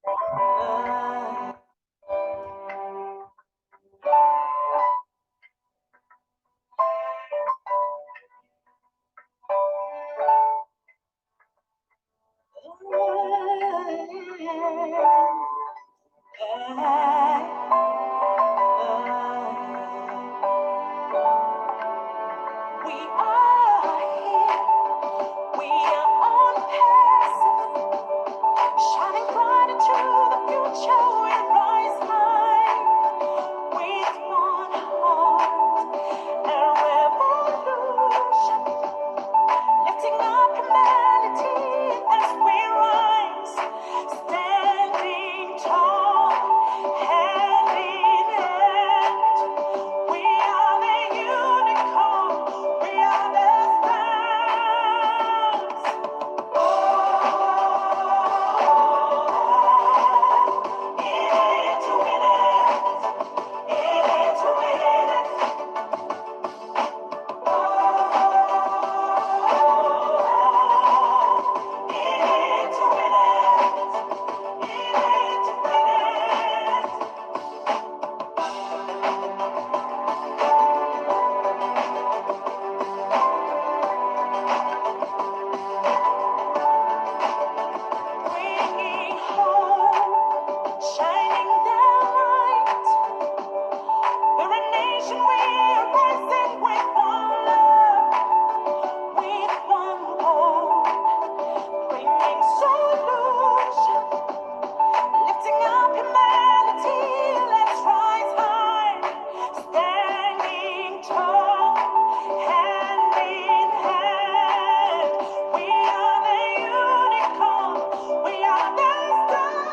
We are here, we are on passive, shining bright into the future. We rise high with one heart, a revolution, lifting up humanity as we rise, standing tall, hand in hand. We are the unicorn, we are the stars. Oh, it's a winner, it's a winner. Oh, it's a winner, it's a winner. Bringing hope, shining their light. We're a nation, we are rising with one love, with one hope, bringing solution, lifting up humanity. Let's rise high, standing tall, hand in hand. We are the unicorn, we are the stars.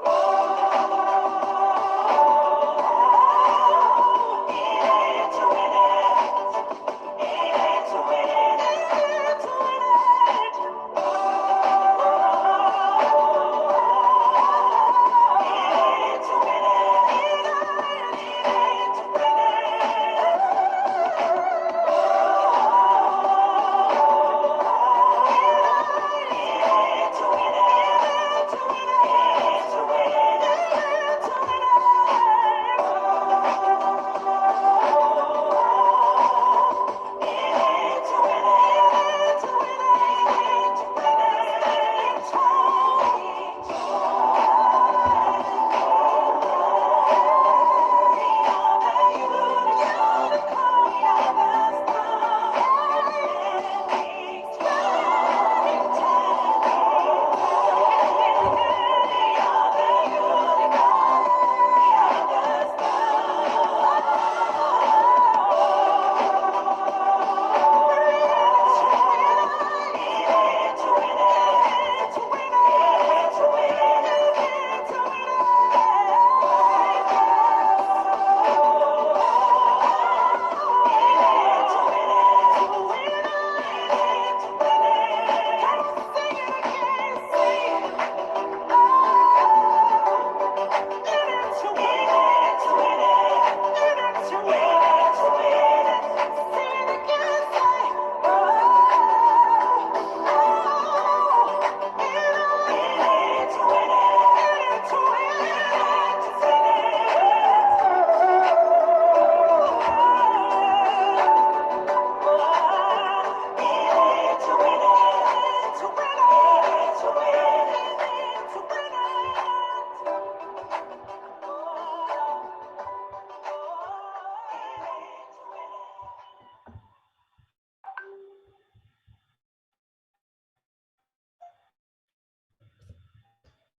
Oh, it's a winner, it's a winner, it's a winner. Oh, it's a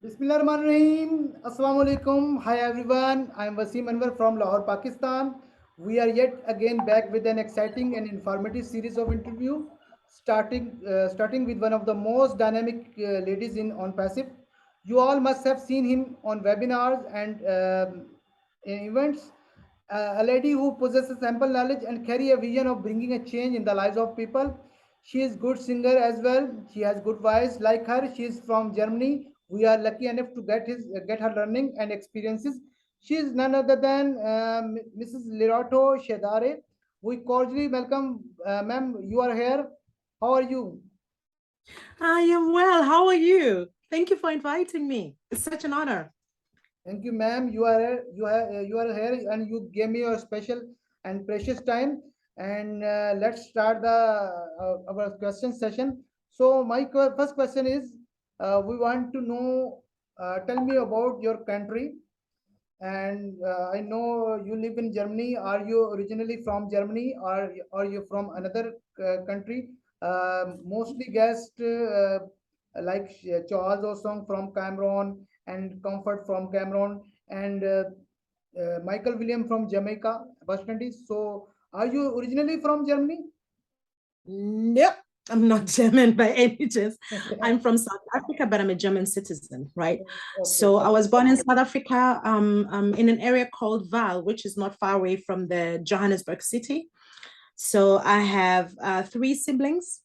Bismillahirrahmanirrahim. Assalamu alaikum. Hi everyone. I am Waseem Anwar from Lahore, Pakistan. We are yet again back with an exciting and informative series of interview, starting with one of the most dynamic ladies in ONPASSIVE. You all must have seen him on webinars and in events. A lady who possesses ample knowledge and carry a vision of bringing a change in the lives of people. She is good singer as well. She has good voice like her. She is from Germany. We are lucky enough to get her learning and experiences. She is none other than Mrs. Lerato Shadare. We cordially welcome, ma'am. You are here. How are you? I am well. How are you? Thank you for inviting me. It's such an honor. Thank you, ma'am. You are here, and you gave me your special and precious time. And let's start the our question session. So my first question is, we want to know. Tell me about your country. And I know you live in Germany. Are you originally from Germany, or are you from another country? Mostly guessed like Charles Osong from Cameroon and Comfort from Cameroon and Michael William from Jamaica, West Indies. So, are you originally from Germany? Nope, I'm not German by any chance. I'm from South Africa, but I'm a German citizen, right? Okay, So I okay. was born in South Africa, in an area called Vaal, which is not far away from the Johannesburg city. So I have three siblings.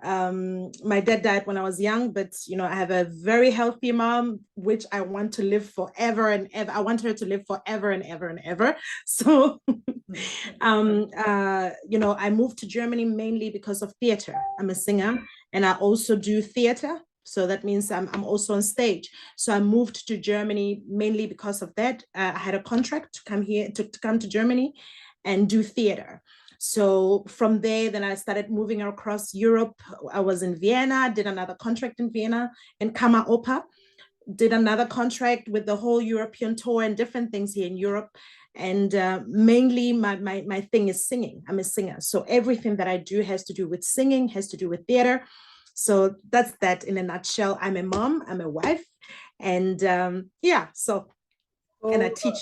My dad died when I was young, but I have a very healthy mom, which I want to live forever and ever. I want her to live forever and ever and ever. So I moved to Germany mainly because of theater. I'm a singer and I also do theater. So that means I'm also on stage. So I moved to Germany mainly because of that. I had a contract to come here, to come to Germany and do theater. So from there, then I started moving across Europe. I was in Vienna, did another contract in Vienna and Kama Oper, did another contract with the whole European tour and different things here in Europe. And mainly my thing is singing. I'm a singer. So everything that I do has to do with singing, has to do with theater. So that's that in a nutshell. I'm a mom, I'm a wife. And yeah, so, and I So teach.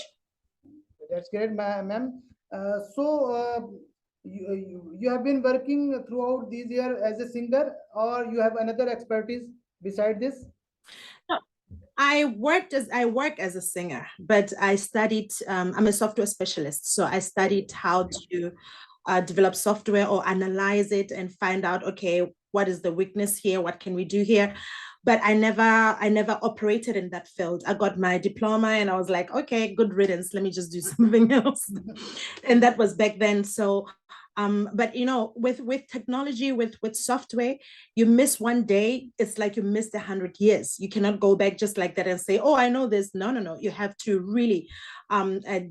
that's great, ma'am. You have been working throughout these years as a singer, or you have another expertise beside this? No, I work as a singer, but I studied. I'm a software specialist, so I studied how to develop software or analyze it and find out, okay, what is the weakness here? What can we do here? But I never operated in that field. I got my diploma and I was like, okay, good riddance. Let me just do something else. And that was back then. So, but with technology, with software, you miss one day, it's like you missed 100 years. You cannot go back just like that and say, oh, I know this. No, no, no. You have to really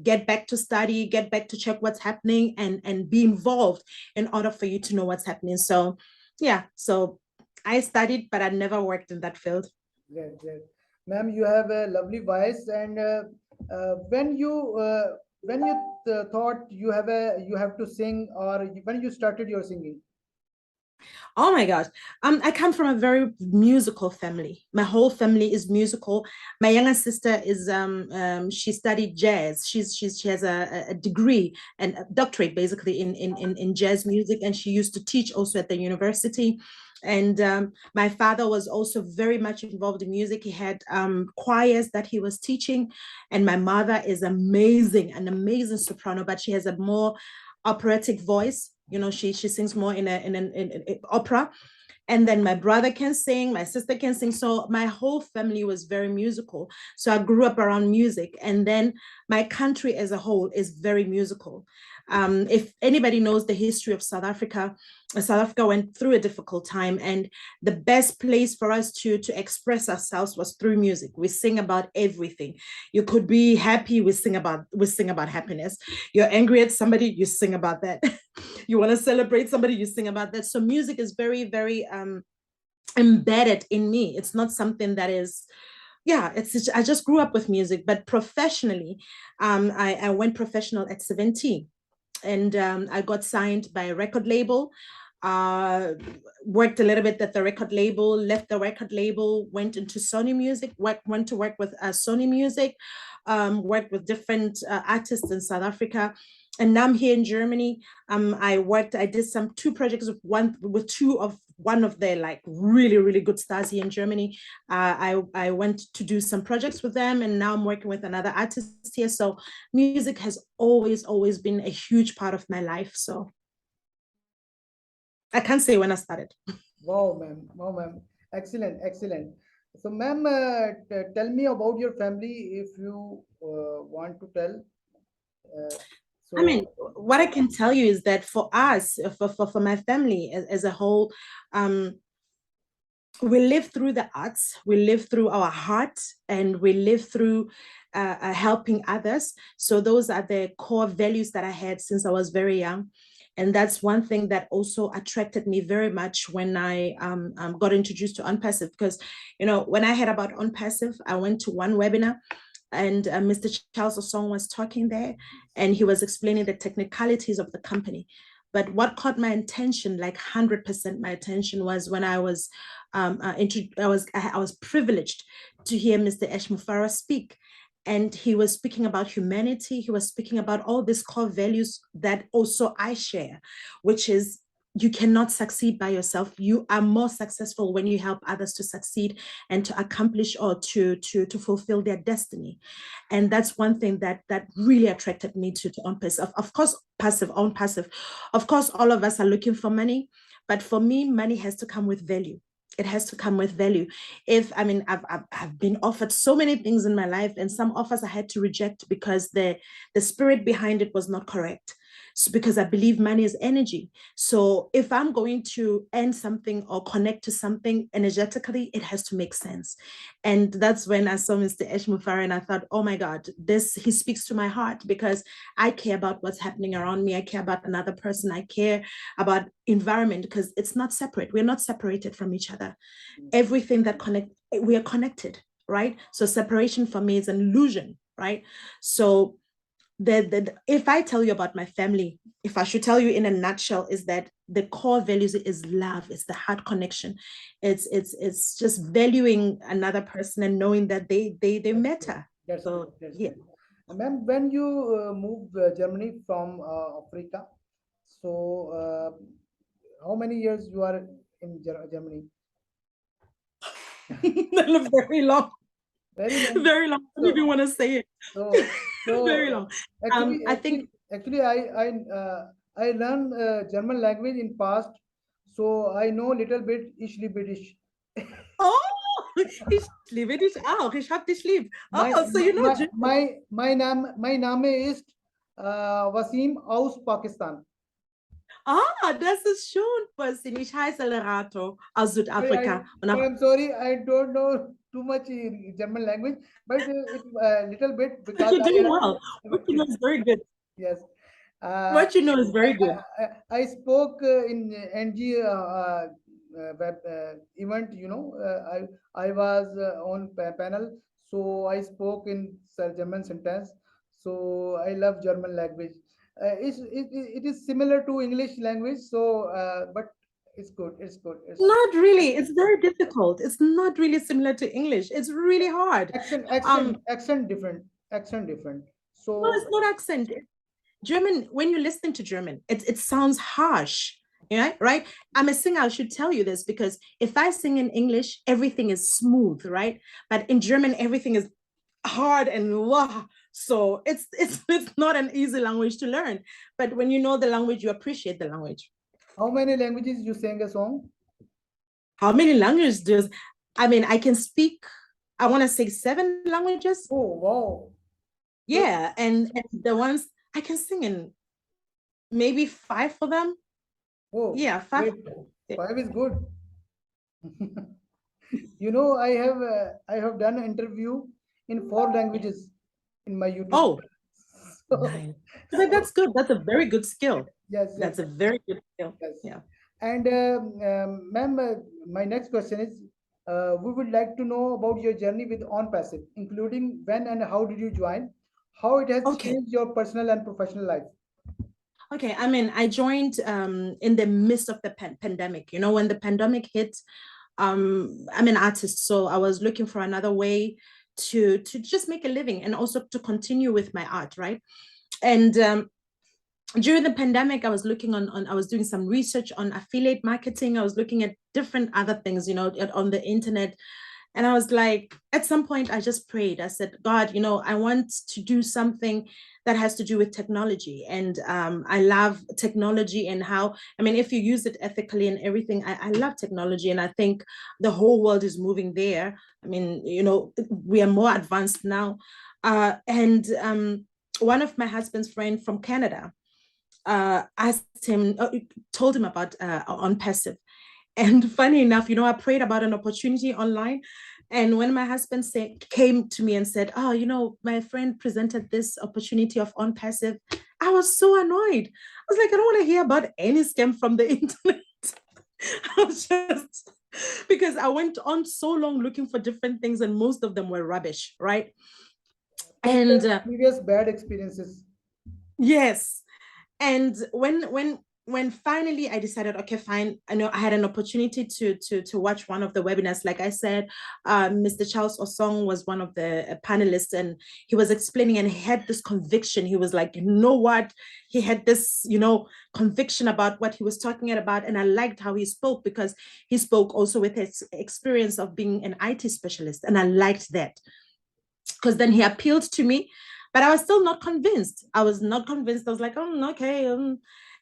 get back to study, get back to check what's happening, and be involved in order for you to know what's happening. So yeah, so I studied, but I never worked in that field. Great, great. Ma'am, you have a lovely voice, and when you thought you have to sing, or when you started your singing? Oh my gosh. I come from a very musical family. My whole family is musical. My younger sister is she studied jazz. She has a degree and a doctorate basically in jazz music, and she used to teach also at the university. And my father was also very much involved in music. He had choirs that he was teaching, and my mother is amazing, an amazing soprano, but she has a more operatic voice. She sings more in opera. And then my brother can sing, my sister can sing. So my whole family was very musical. So I grew up around music. And then my country as a whole is very musical. If anybody knows the history of South Africa, South Africa went through a difficult time, and the best place for us to express ourselves was through music. We sing about everything. You could be happy, we sing about happiness. You're angry at somebody, you sing about that. You want to celebrate somebody, you sing about that. So music is very, very embedded in me. It's not something that is, yeah, I just grew up with music. But professionally, I went professional at 17, and I got signed by a record label. uh Worked a little bit at the record label, left the record label, went into Sony Music, went to work with Sony Music, worked with different artists in South Africa. And now I'm here in Germany. I did some two projects with two of one of their like really, really good stars here in Germany. I went to do some projects with them, and now I'm working with another artist here. So music has always been a huge part of my life. So I can't say when I started. Wow, ma'am. Wow, ma'am. Excellent, excellent. So, ma'am, tell me about your family if you want to tell. Uh, I mean, so, what I can tell you is that for us, for my family as a whole, um, we live through the arts, we live through our heart, and we live through helping others. So those are the core values that I had since I was very young. And that's one thing that also attracted me very much when I got introduced to ONPASSIVE. Because, when I heard about ONPASSIVE, I went to one webinar, and Mr. Charles Osong was talking there, and he was explaining the technicalities of the company. But what caught my attention, like 100% my attention, was when I was I was privileged to hear Mr. Eshmufara speak. And he was speaking about humanity. He was speaking about all these core values that also I share, which is you cannot succeed by yourself. You are more successful when you help others to succeed and to accomplish or to fulfill their destiny. And that's one thing that really attracted me to ONPASSIVE. Of course, ONPASSIVE. Of course, all of us are looking for money, but for me, money has to come with value. It has to come with value. I've been offered so many things in my life, and some offers I had to reject because the spirit behind it was not correct. So because I believe money is energy. So if I'm going to earn something or connect to something energetically, it has to make sense. And that's when I saw Mr. Eshmufara, and I thought, oh my God, he speaks to my heart, because I care about what's happening around me. I care about another person. I care about environment, because it's not separate. We're not separated from each other. Everything that we are connected, right? So separation for me is an illusion, right? So if I tell you about my family, if I should tell you in a nutshell, is that the core values is love, it's the heart connection, it's just valuing another person and knowing that they That's good. matter. That's good. So That's yeah. good. Ma'am, when you moved Germany from Africa, so how many years you are in Germany? Very long. Very long. Very long. I don't So even want to say it. so Very so long. actually I actually think. actually I learned German language in past, so I know little bit Ishli British. Oh, ich liebe dich auch. Ich hab dich lieb. My Oh, so you know my German. my name is Waseem aus Pakistan. Das ist schon was. Ich heiße Lerato aus I, Südafrika. Und auch, I'm sorry, I don't know too much in German language, but it little bit because you're I doing have well. What you know is very good. yes. Uh, What you know is very good. I spoke in NG web event. I was on panel, so I spoke in German sentence. So I love German language. It is similar to English language, so but it's good. It's good. It's Not really. It's very difficult. It's not really similar to English. It's really hard. accent different. Accent different. No, it's So not accent. German, when you listen to German, it sounds harsh. Yeah, right. I'm a singer. I should tell you this, because if I sing in English, everything is smooth, right? But in German, everything is hard and wah. So it's not an easy language to learn. But when you know the language, you appreciate the language. how many languages you sing a song? How many languages does? I mean, I can speak. I want to say 7 languages. Oh wow. So Yeah, and the ones I can sing in maybe 5 of them. oh Yeah, five. great. Five is good. I have done an interview in four languages in my YouTube Oh, channel. So, nice. That's good. That's a very good skill. yes, yes, That's a very good skill. yes. Yeah. And ma'am, my next question is, we would like to know about your journey with On Passive, including when and how did you join, how it has Okay. changed your personal and professional life. Okay. I mean, I joined in the midst of the pandemic. When the pandemic hit, I'm an artist, so I was looking for another way to just make a living and also to continue with my art, right? And during the pandemic, I was looking I was doing some research on affiliate marketing. I was looking at different other things, on the internet. And I was like, at some point, I just prayed. I said, God, I want to do something that has to do with technology. And I love technology and how, I mean, if you use it ethically and everything, I love technology. And I think the whole world is moving there. I mean, we are more advanced now. And one of my husband's friend from Canada, asked him, told him about ONPASSIVE. And funny enough, I prayed about an opportunity online. And when my husband came to me and said, "Oh, my friend presented this opportunity of on passive," I was so annoyed. I was like, I don't want to hear about any scam from the internet. I was just because I went on so long looking for different things, and most of them were rubbish, right? And Previous bad experiences. yes, and when finally I decided, okay, fine, I know I had an opportunity to watch one of the webinars. Like I said, Mr. Charles Osong was one of the panelists, and he was explaining, and he had this conviction. He was like, you know what, he had this conviction about what he was talking about. And I liked how he spoke, because he spoke also with his experience of being an IT specialist, and I liked that, because then he appealed to me, but I was still not convinced. I was not convinced. I was like, oh, okay.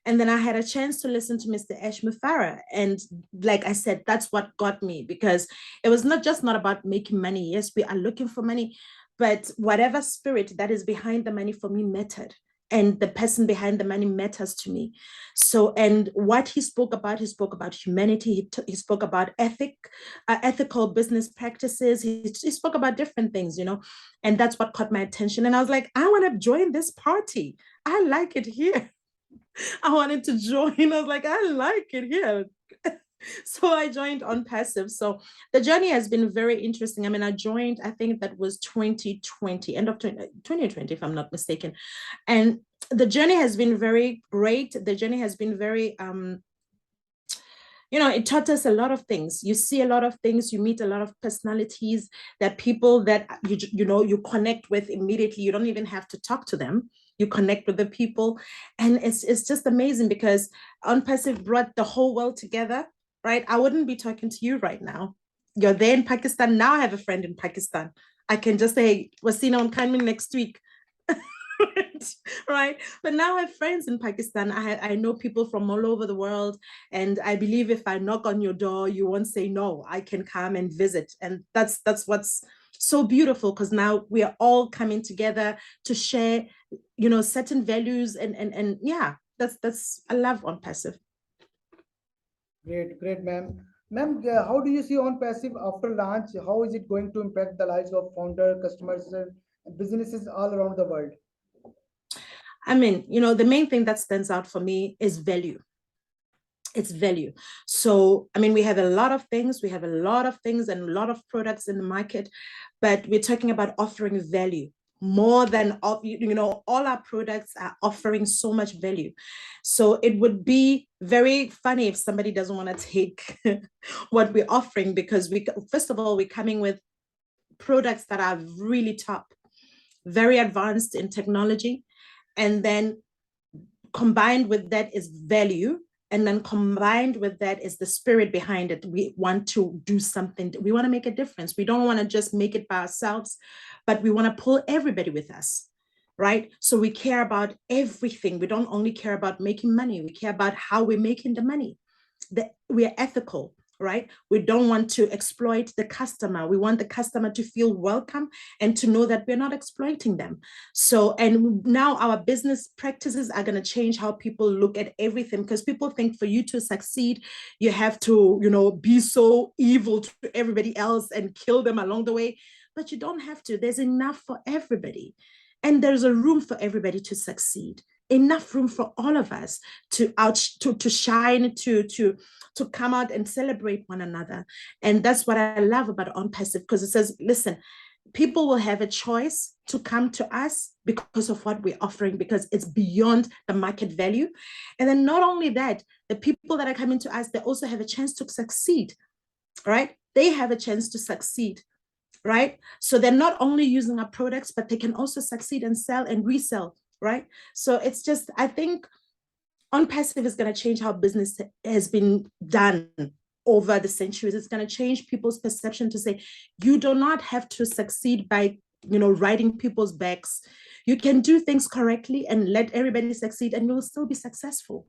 And then I had a chance to listen to Mr. Ash Mufara. And like I said, that's what got me, because it was not about making money. Yes, we are looking for money, but whatever spirit that is behind the money for me mattered. And the person behind the money matters to me. So, and what he spoke about humanity. He spoke about ethical business practices. He spoke about different things, and that's what caught my attention. And I was like, I want to join this party. I like it here. I wanted to join. I was like, I like it here. So I joined on passive. So the journey has been very interesting. I mean, I joined, I think that was 2020, end of 2020, if I'm not mistaken. And the journey has been very great. The journey has been very it taught us a lot of things. You see a lot of things, you meet a lot of personalities, that people that you connect with immediately. You don't even have to talk to them. You connect with the people. And it's just amazing, because OnPassive brought the whole world together, right? I wouldn't be talking to you right now. You're there in Pakistan. Now I have a friend in Pakistan. I can just say, Wasina, I'm coming next week. Right, but now I have friends in Pakistan. I know people from all over the world, and I believe if I knock on your door, you won't say no. I can come and visit. And that's what's so beautiful, because now we are all coming together to share certain values. And yeah, that's I love on passive. Great, great, ma'am. Ma'am, how do you see on passive after launch? How is it going to impact the lives of founder, customers, and businesses all around the world? I mean, the main thing that stands out for me is value. It's value. So, I mean, we have a lot of things, and a lot of products in the market, but we're talking about offering value more than all our products are offering so much value. So it would be very funny if somebody doesn't want to take what we're offering, because first of all, we're coming with products that are really top, very advanced in technology, and then combined with that is value, and then combined with that is the spirit behind it. We want to do something, we want to make a difference. We don't want to just make it by ourselves, but we want to pull everybody with us, right? So we care about everything. We don't only care about making money, we care about how we're making the money, that we are ethical, right? We don't want to exploit the customer. We want the customer to feel welcome and to know that we're not exploiting them. So, and now our business practices are going to change how people look at everything, because people think for you to succeed, you have to, be so evil to everybody else and kill them along the way. But you don't have to. There's enough for everybody. And there's a room for everybody to succeed, enough room for all of us to shine, to come out and celebrate one another. And that's what I love about On Passive, because it says, listen, people will have a choice to come to us because of what we're offering, because it's beyond the market value. And then not only that, the people that are coming to us, they also have a chance to succeed, right? They have a chance to succeed, right? So they're not only using our products, but they can also succeed and sell and resell, right? So it's just, I think On Passive is going to change how business has been done over the centuries. It's going to change people's perception to say, you do not have to succeed by, riding people's backs. You can do things correctly and let everybody succeed, and you will still be successful.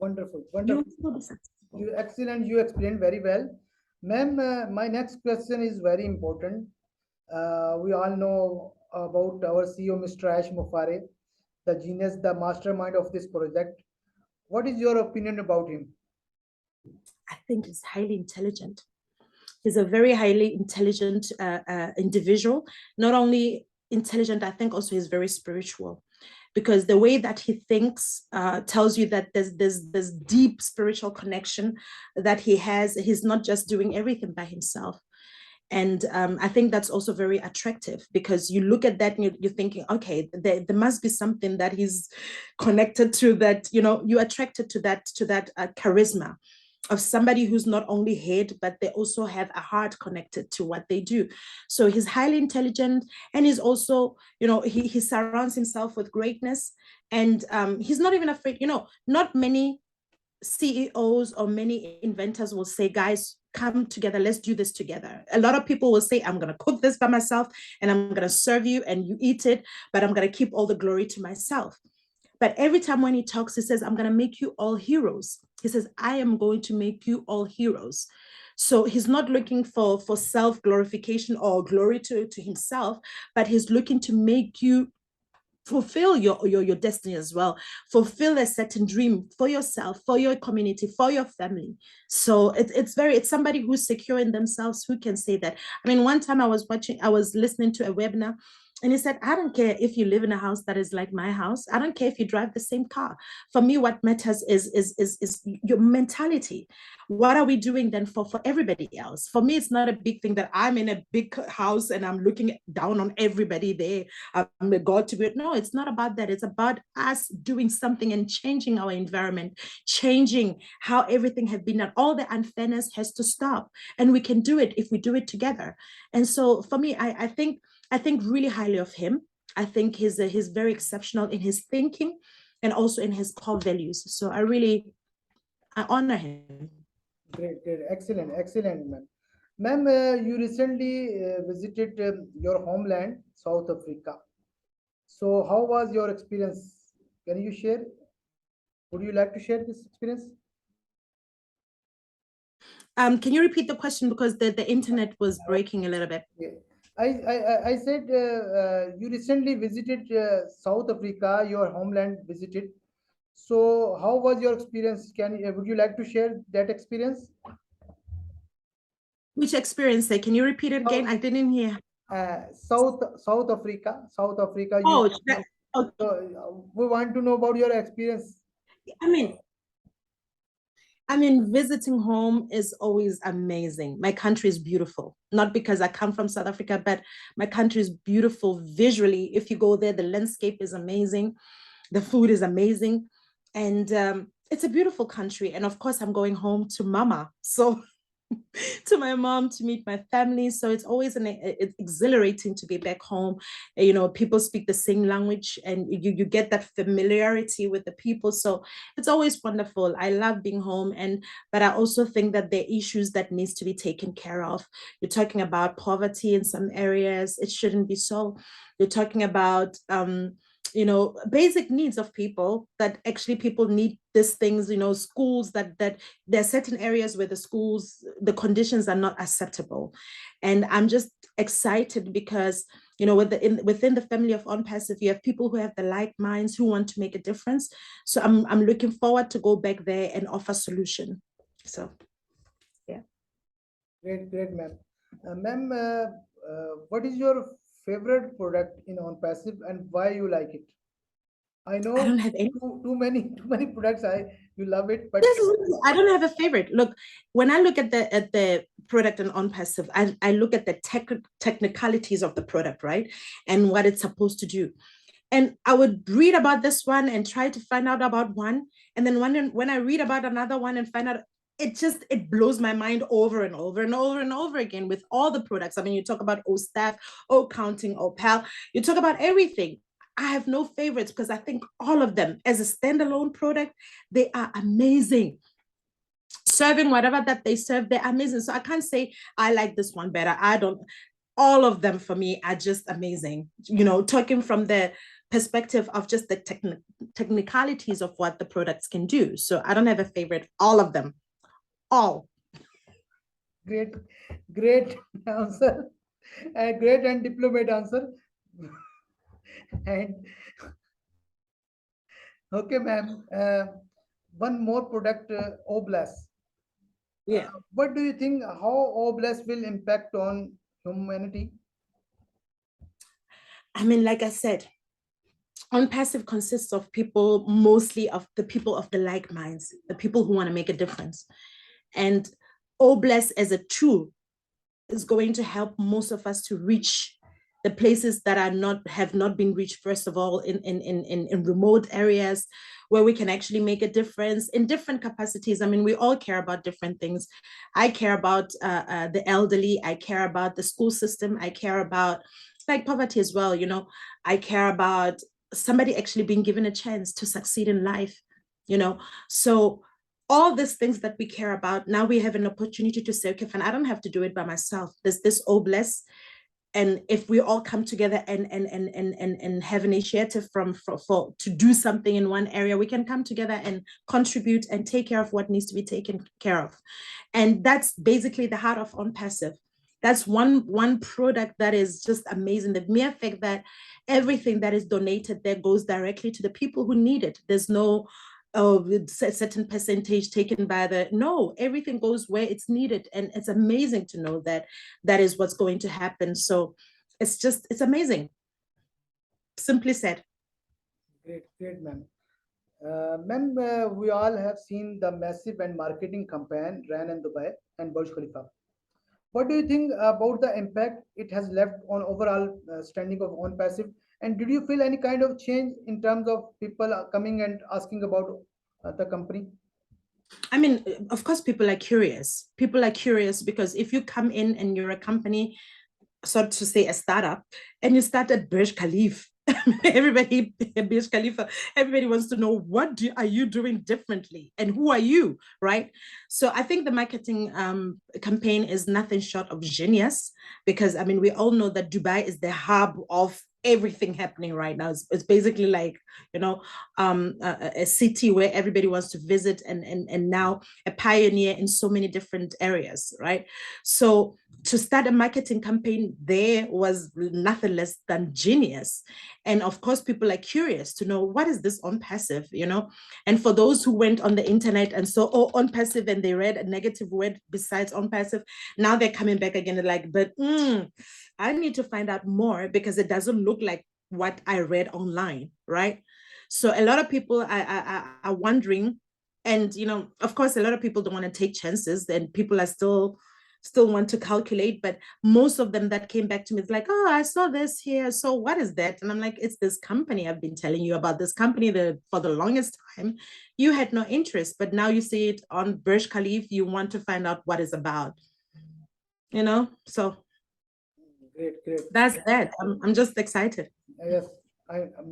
Wonderful, You will wonderful. still be successful. You excellent. You explained very well, ma'am. My next question is very important. We all know about our CEO, Mr. Ash Mufare, the genius, the mastermind of this project. What is your opinion about him? I think he's highly intelligent. He's a very highly intelligent individual. Not only intelligent, I think also he's very spiritual, because the way that he thinks tells you that there's this deep spiritual connection that he has. He's not just doing everything by himself. And I think that's also very attractive, because you look at that and you're thinking, okay, there must be something that he's connected to, that, you know, you're attracted to that charisma of somebody who's not only head, but they also have a heart connected to what they do. So he's highly intelligent, and he's also, you know, he surrounds himself with greatness, and he's not even afraid. You know, not many CEOs or many inventors will say, guys, come together, let's do this together. A lot of people will say, I'm going to cook this by myself and I'm going to serve you and you eat it, but I'm going to keep all the glory to myself. But every time when he talks, he says, I'm going to make you all heroes. He says, I am going to make you all heroes. So he's not looking for self glorification or glory to himself, but he's looking to make you fulfill your destiny as well, fulfill a certain dream for yourself, for your community, for your family. So it's somebody who's secure in themselves, who can say that. I mean, one time I was listening to a webinar, and he said, I don't care if you live in a house that is like my house. I don't care if you drive the same car. For me, what matters is your mentality. What are we doing then for everybody else? For me, it's not a big thing that I'm in a big house and I'm looking down on everybody there. I'm a God to be. No, it's not about that. It's about us doing something and changing our environment, changing how everything has been done. All the unfairness has to stop, and we can do it if we do it together. And so for me, I think really highly of him. I think he's very exceptional in his thinking and also in his core values. So I honor him. Great, great, excellent, excellent, ma'am. Ma'am, you recently visited your homeland, South Africa. So, how was your experience? Can you share? Would you like to share this experience? Can you repeat the question, because the internet was breaking a little bit? Yeah. I said you recently visited South Africa, your homeland visited. So, how was your experience? Would you like to share that experience? Which experience? Can you repeat it again? South, I didn't hear. South Africa, South Africa. You Oh, have, oh, so we want to know about your experience. I mean, visiting home is always amazing. My country is beautiful, not because I come from South Africa, but my country is beautiful visually. If you go there, the landscape is amazing, the food is amazing, and it's a beautiful country. And of course, I'm going home to Mama. So to my mom, to meet my family. So it's always it's exhilarating to be back home. You know, people speak the same language, and you get that familiarity with the people. So it's always wonderful. I love being home, and but I also think that there are issues that needs to be taken care of. You're talking about poverty in some areas. It shouldn't be so. You're talking about you know, basic needs of people, that actually people need these things. You know, schools, that there are certain areas where the schools, the conditions are not acceptable. And I'm just excited because, you know, within the family of ONPASSIVE, you have people who have the like minds, who want to make a difference. So I'm looking forward to go back there and offer solution. So yeah. Great, great, ma'am. Ma'am, what is your favorite product in on passive and why you like it? I I don't know have any. too many too many products. You love it, but I don't have a favorite. Look, when I look at the product and ONPASSIVE, I look at the technicalities of the product, right? And what it's supposed to do. And I would read about this one and try to find out about one. And then when I read about another one and find out, it blows my mind over and over and over and over again with all the products. I mean, you talk about O staff, O counting, O pal, you talk about everything. I have no favorites, because I think all of them as a standalone product, they are amazing. Serving whatever that they serve, they're amazing. So I can't say I like this one better. I don't. All of them for me are just amazing. You know, talking from the perspective of just the technicalities of what the products can do. So I don't have a favorite. All of them, all. great, great answer, a great and diplomat answer. And okay, ma'am. One more product, Oblast. Yeah. What do you think? How OBLES will impact on humanity? I mean, like I said, ONPASSIVE consists of people, mostly of the people of the like minds, the people who want to make a difference. And OBLESS as a tool is going to help most of us to reach the places that are not have not been reached, first of all, in remote areas where we can actually make a difference in different capacities. I mean, we all care about different things. I care about the elderly. I care about the school system. I care about like poverty as well. I care about somebody actually being given a chance to succeed in life. So all these things that we care about, now we have an opportunity to say, okay, fine, I don't have to do it by myself. There's this OBLESS. And if we all come together and have an initiative for to do something in one area, we can come together and contribute and take care of what needs to be taken care of. And that's basically the heart of ONPASSIVE. That's one product that is just amazing. The mere fact that everything that is donated there goes directly to the people who need it. There's no certain percentage taken by no, everything goes where it's needed. And it's amazing to know that that is what's going to happen. So it's amazing, simply said. Great, great, ma'am. Ma'am, we all have seen the massive and marketing campaign ran in Dubai and Burj Khalifa. What do you think about the impact it has left on overall standing of ONPASSIVE? And did you feel any kind of change in terms of people coming and asking about the company? I mean, of course, people are curious. People are curious because if you come in and you're a company, so to say, a startup, and you start at Burj Khalifa, everybody, Burj Khalifa, everybody wants to know are you doing differently and who are you, right? So I think the marketing campaign is nothing short of genius, because I mean, we all know that Dubai is the hub of everything happening right now. It's basically like, a city where everybody wants to visit, and now a pioneer in so many different areas, right? So to start a marketing campaign there was nothing less than genius. And of course, people are curious to know, what is this ONPASSIVE? And for those who went on the internet and saw, oh, ONPASSIVE, and they read a negative word besides ONPASSIVE, now they're coming back again. They're like, but I need to find out more, because it doesn't look like what I read online, right? So a lot of people are wondering, and of course, a lot of people don't want to take chances, and people are still want to calculate. But most of them that came back to me is like, oh, I saw this here, so what is that? And I'm like, it's this company. I've been telling you about this company for the longest time. You had no interest, but now you see it on Burj Khalifa, you want to find out what it's about. So Great, great. that's that. I'm just excited. Yes,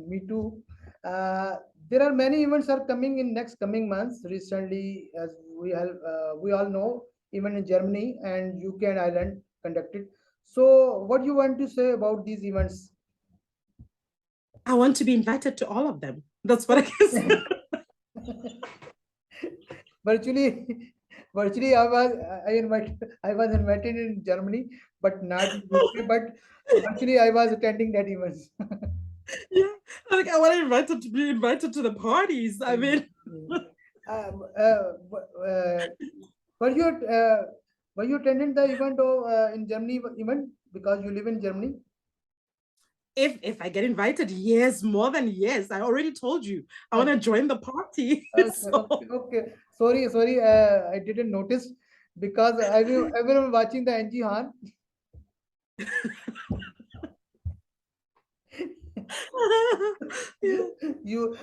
me too. Uh, there are many events are coming in next coming months. Recently, as we all know, even in Germany and UK and Ireland conducted. So, what do you want to say about these events? I want to be invited to all of them. That's what I can say. Virtually, virtually, I was invited in Germany, but not in UK. But virtually, I was attending that events. Yeah, like I want to invited to be invited to the parties. I Mm, mean, mm. Were you attending the event in Germany event because you live in Germany? if I get invited, yes, more than yes. I already told you I want Okay, to join the party. okay, okay, So okay. Sorry, sorry. I didn't notice because I will watching the NG Han. yeah, You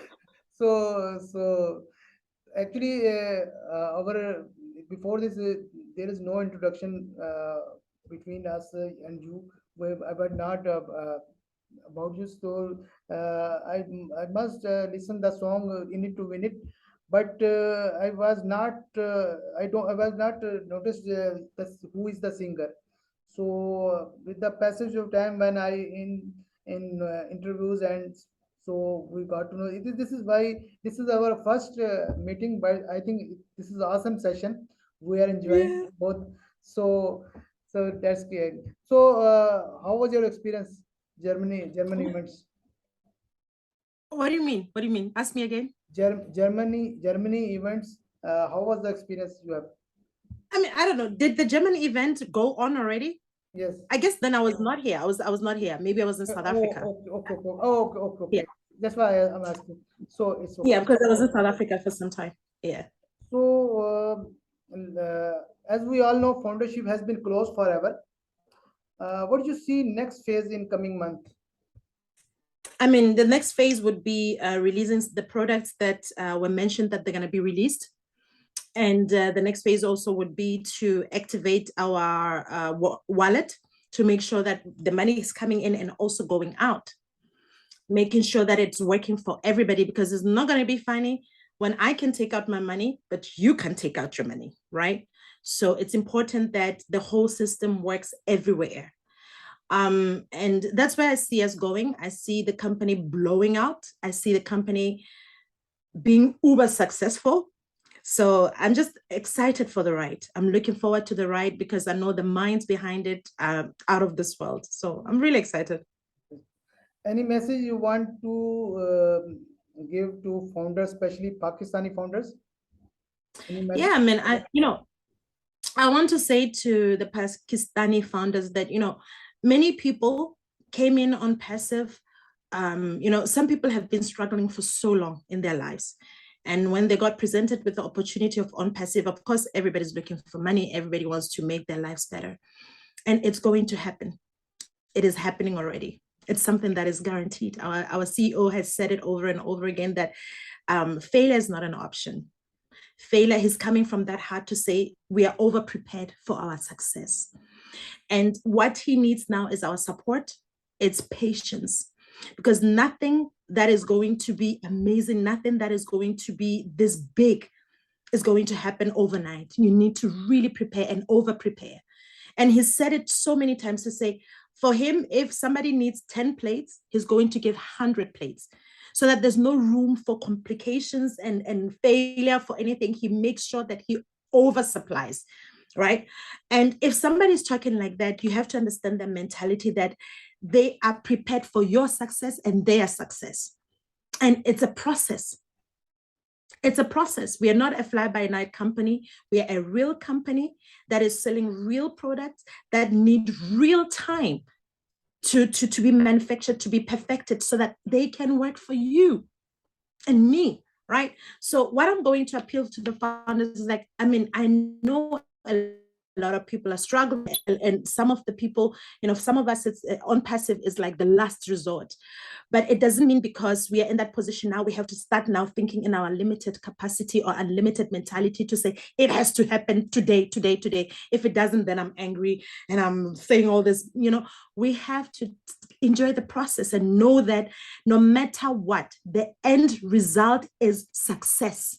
so actually our before this there is no introduction between us and you. I was not about you. So I must listen the song in it to win it, but I was not I was not noticed who is the singer. So with the passage of time, when I in interviews, and so we got to know this is why this is our first meeting. But I think this is awesome session. We are enjoying yeah. both. So that's great. So how was your experience? German events. What do you mean? What do you mean? Ask me again. Germany events. How was the experience you have? I mean, I don't know. Did the German event go on already? Yes. I guess then I was not here. I was not here. Maybe I was in South Africa. Okay, okay, okay. Oh, okay, okay, Yeah. okay. That's why I'm asking. So it's Yeah, okay. because I was in South Africa for some time. Yeah. So, as we all know, foundership has been closed forever. What do you see next phase in coming month? I mean, the next phase would be releasing the products that were mentioned that they're going to be released. And the next phase also would be to activate our wallet to make sure that the money is coming in and also going out, making sure that it's working for everybody, because it's not going to be funny when I can take out my money, but you can take out your money, right? So it's important that the whole system works everywhere. And that's where I see us going. I see the company blowing out. I see the company being uber successful. So I'm just excited for the ride. I'm looking forward to the ride because I know the minds behind it are out of this world. So I'm really excited. Any message you want to give to founders, especially Pakistani founders? Any Yeah, message? I mean, I want to say to the Pakistani founders that, many people came in on passive. Some people have been struggling for so long in their lives. And when they got presented with the opportunity of on passive, of course, everybody's looking for money. Everybody wants to make their lives better. And it's going to happen. It is happening already. It's something that is guaranteed. Our CEO has said it over and over again that failure is not an option. Failure is coming from that heart to say we are over prepared for our success. And what he needs now is our support. It's patience, because nothing that is going to be amazing, nothing that is going to be this big is going to happen overnight. You need to really prepare and over prepare. And he said it so many times to say, for him, if somebody needs 10 plates, he's going to give 100 plates so that there's no room for complications and failure for anything. He makes sure that he oversupplies, right? And if somebody's talking like that, you have to understand the mentality that they are prepared for your success and their success. And it's a process. It's a process. We are not a fly-by-night company. We are a real company that is selling real products that need real time to be manufactured, to be perfected, so that they can work for you and me, right? So what I'm going to appeal to the founders is like, I mean, I know a lot of people are struggling, and some of the people, some of us, it's on passive is like the last resort. But it doesn't mean because we are in that position now, we have to start now thinking in our limited capacity or unlimited mentality to say it has to happen today, today, today. If it doesn't, then I'm angry and I'm saying all this. We have to enjoy the process and know that no matter what, the end result is success.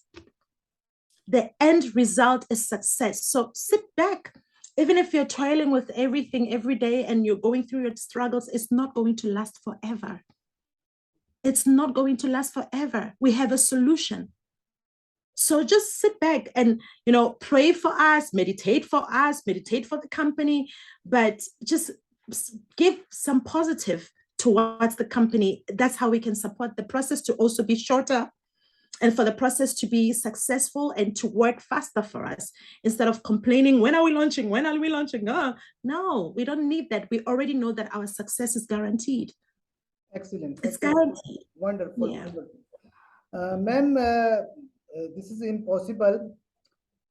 The end result is success. So sit back. Even if you're toiling with everything every day and you're going through your struggles, it's not going to last forever. It's not going to last forever. We have a solution. So just sit back and, pray for us, meditate for the company, but just give some positive towards the company. That's how we can support the process to also be shorter and for the process to be successful and to work faster for us, instead of complaining, when are we launching? When are we launching? No, we don't need that. We already know that our success is guaranteed. Excellent, It's excellent. guaranteed. Wonderful, Yeah. wonderful. Ma'am, this is impossible.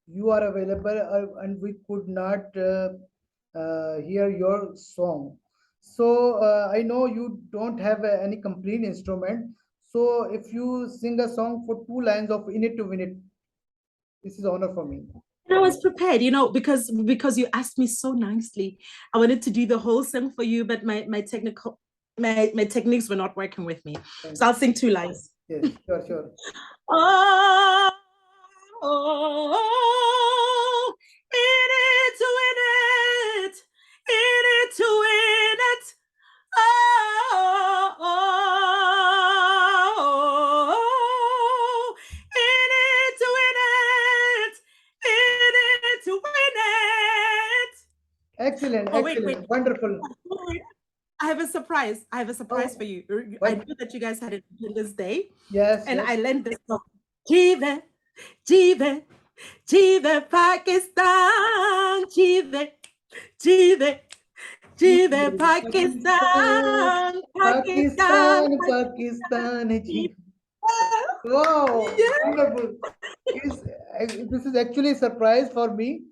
You are available, and we could not hear your song. So I know you don't have any complete instrument. So if you sing a song for 2 lines of In It to Win It, this is honor for me. And I was prepared, because you asked me so nicely. I wanted to do the whole song for you, but my techniques were not working with me. So I'll sing 2 lines. Yes, sure, sure. Oh, oh, in it to win it, in it to win it. Oh, oh, in it to win it, in it to win it. Excellent, Oh, wait. excellent, wonderful. I have a surprise. I have a surprise for Oh, you. I what? know that you guys had Independence Day, Yes, and yes. I learned this song. Jive, jive. Chive Pakistan, Chive, Chive, Chive Pakistan, Pakistan, Pakistan, Pakistan, Pakistan. Chive. Wow, Yeah. wonderful. Is this is actually a surprise for me.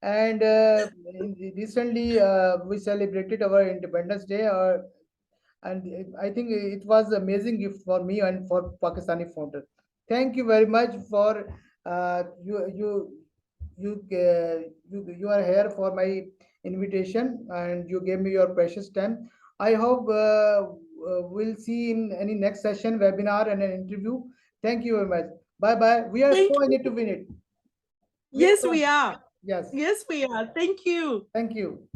And recently we celebrated our Independence Day, and I think it was amazing gift for me and for Pakistani founder. Thank you very much for you are here for my invitation and you gave me your precious time. I hope we'll see in any next session, webinar, and an interview. Thank you very much. Bye bye. We are Thank so in it to you. win it. We are Yes, so we are. yes. Yes, we are. Thank you. Thank you.